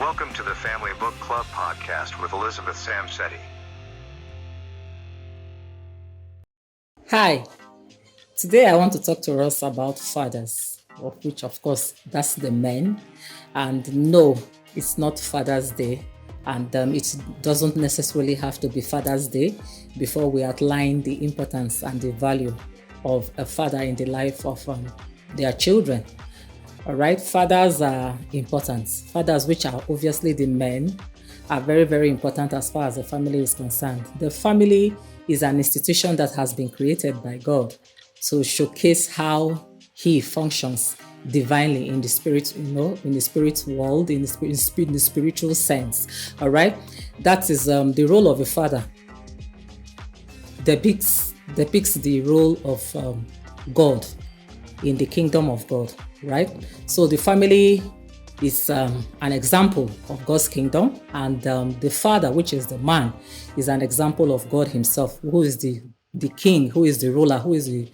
Welcome to the Family Book Club podcast with Elizabeth Samsetti. Hi, today I want to talk to us about fathers, of which of course that's the men. And no, it's not Father's Day, and it doesn't necessarily have to be Father's Day before we outline the importance and the value of a father in the life of their children. All right, fathers are important. Fathers, which are obviously the men, are very, very important as far as the family is concerned. The family is an institution that has been created by God to showcase how He functions divinely in the spirit, in the spirit world, in the spiritual sense. All right, that is the role of a father. Depicts the role of God in the kingdom of God. Right? So the family is an example of God's kingdom, and the father, which is the man, is an example of God himself, who is the king, who is the ruler, who is the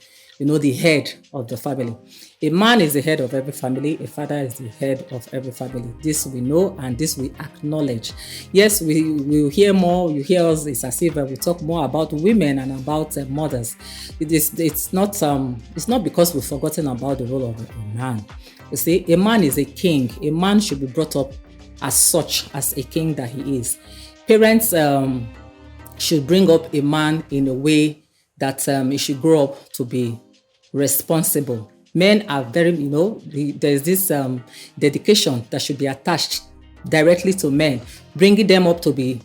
head of the family. A man is the head of every family. A father is the head of every family. This we know, and this we acknowledge. Yes, we hear more. You hear us. It's as if we talk more about women and about mothers. It's not because we've forgotten about the role of a man. You see, a man is a king. A man should be brought up as such, as a king that he is. Parents should bring up a man in a way that he should grow up to be responsible. Men are very, there's this dedication that should be attached directly to men, bringing them up to be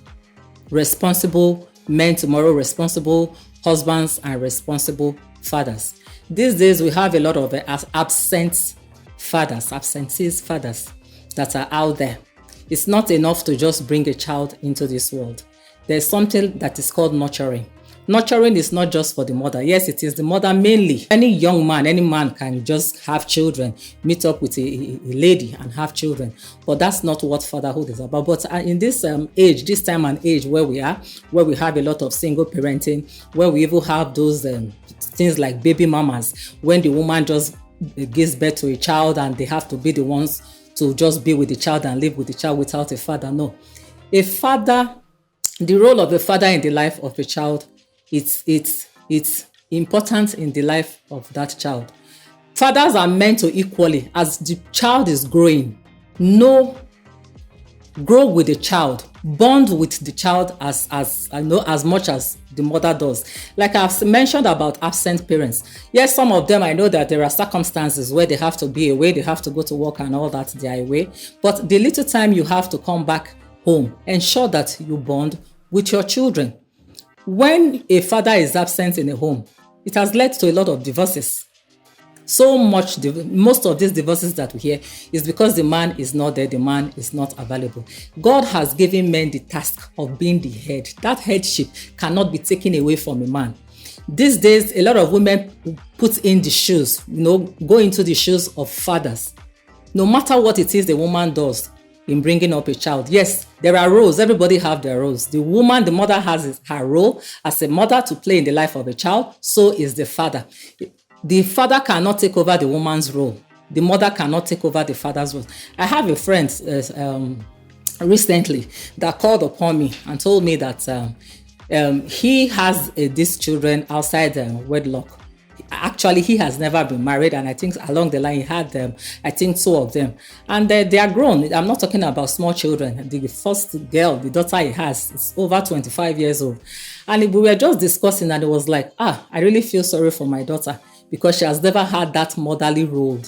responsible men tomorrow, responsible husbands and responsible fathers. These days, we have a lot of absentee fathers that are out there. It's not enough to just bring a child into this world. There's something that is called nurturing. Nurturing is not just for the mother. Yes, it is the mother mainly. Any young man, any man can just have children, meet up with a lady and have children. But that's not what fatherhood is about. But in this this time and age where we are, where we have a lot of single parenting, where we even have those things like baby mamas, when the woman just gives birth to a child and they have to be the ones to just be with the child and live with the child without a father. No. A father, the role of a father in the life of a child, it's important in the life of that child. Fathers are meant to equally, as the child is growing, grow with the child, bond with the child as much as the mother does. Like I've mentioned about absent parents. Yes, some of them, I know that there are circumstances where they have to be away, they have to go to work and all that, they are away. But the little time you have to come back home, ensure that you bond with your children. When a father is absent in a home, it has led to a lot of divorces. Most of these divorces that we hear is because the man is not there, the man is not available. God has given men the task of being the head. That headship cannot be taken away from a man. These days, a lot of women put in the shoes, go into the shoes of fathers. No matter what it is the woman does in bringing up a child. Yes, there are roles. Everybody have their roles. The mother has her role as a mother to play in the life of a child. So is the father. The father cannot take over the woman's role. The mother cannot take over the father's role. I have a friend recently that called upon me and told me that he has these children outside wedlock. Actually, he has never been married, and I think along the line he had them. I think 2 of them, and they are grown. I'm not talking about small children. The first girl, the daughter he has, is over 25 years old, and we were just discussing, and it was like, I really feel sorry for my daughter because she has never had that motherly role,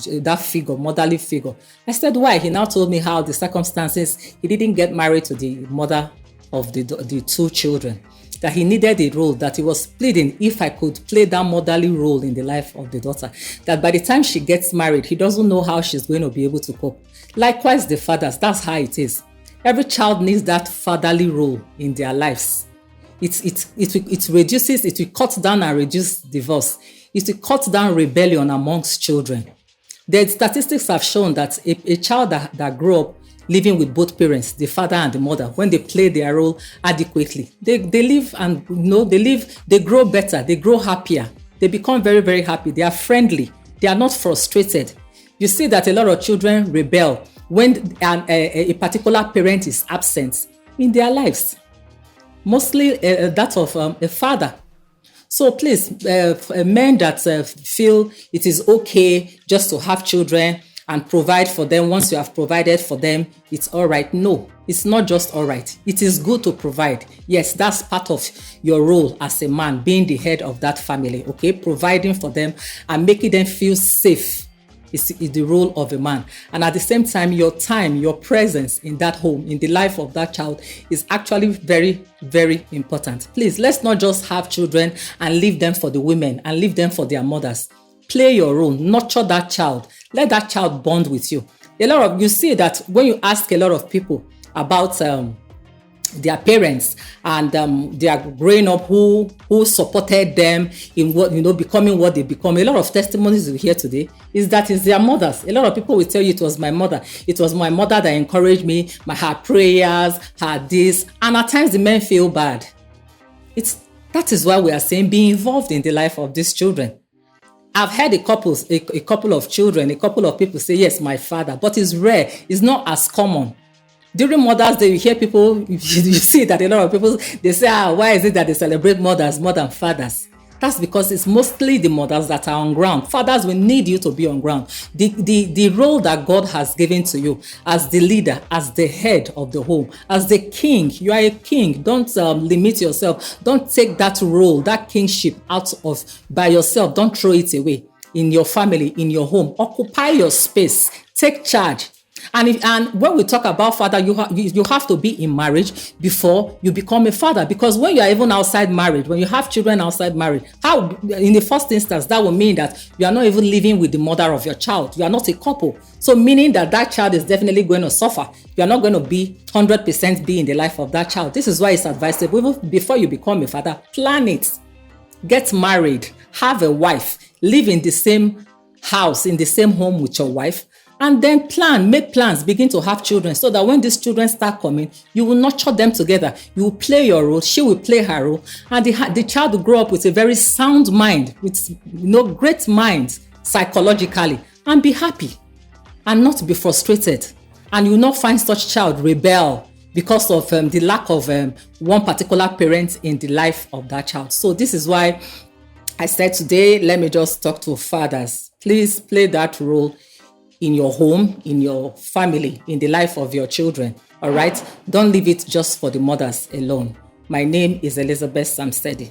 motherly figure. I said, why? He now told me how the circumstances, he didn't get married to the mother of the 2 children, that he needed a role, that he was pleading if I could play that motherly role in the life of the daughter, that by the time she gets married, he doesn't know how she's going to be able to cope. Likewise, the fathers, that's how it is. Every child needs that fatherly role in their lives. It will cut down and reduce divorce. It will cut down rebellion amongst children. The statistics have shown that a child that grew up living with both parents, the father and the mother, when they play their role adequately, they live and they grow better, they grow happier, they become very, very happy, they are friendly, they are not frustrated. You see that a lot of children rebel when a particular parent is absent in their lives, mostly that of a father. So please, men that feel it is okay just to have children and provide for them, once you have provided for them, it's all right. No, it's not just all right. It is good to provide. Yes, that's part of your role as a man, being the head of that family, okay? Providing for them and making them feel safe is the role of a man. And at the same time, your time, your presence in that home, in the life of that child is actually very, very important. Please, let's not just have children and leave them for the women and leave them for their mothers. Play your role, nurture that child. Let that child bond with you. You see that when you ask a lot of people about their parents and they are growing up, who supported them in what, becoming what they become. A lot of testimonies we hear today is that it's their mothers. A lot of people will tell you it was my mother. It was my mother that encouraged me, her prayers, her this. And at times the men feel bad. That is why we are saying be involved in the life of these children. I've heard a couple of children, a couple of people say, yes, my father, but it's rare. It's not as common. During Mother's Day, you hear people, you see that a lot of people, they say, why is it that they celebrate mothers more than fathers? That's because it's mostly the mothers that are on ground. Fathers will need you to be on ground. The role that God has given to you as the leader, as the head of the home, as the king, you are a king. Don't limit yourself. Don't take that role, that kingship out of by yourself. Don't throw it away in your family, in your home. Occupy your space. Take charge. And when we talk about father, you have to be in marriage before you become a father. Because when you are even outside marriage, when you have children outside marriage, in the first instance, that will mean that you are not even living with the mother of your child. You are not a couple. So meaning that child is definitely going to suffer. You are not going to be 100% be in the life of that child. This is why it's advisable, even before you become a father, plan it. Get married, have a wife, live in the same house, in the same home with your wife. And then make plans, begin to have children so that when these children start coming, you will nurture them together. You will play your role, she will play her role, and the child will grow up with a very sound mind, with great mind psychologically, and be happy and not be frustrated. And you will not find such child rebel because of the lack of one particular parent in the life of that child. So this is why I said today, let me just talk to fathers. Please play that role in your home, in your family, in the life of your children. All right? Don't leave it just for the mothers alone. My name is Elizabeth Samsteady.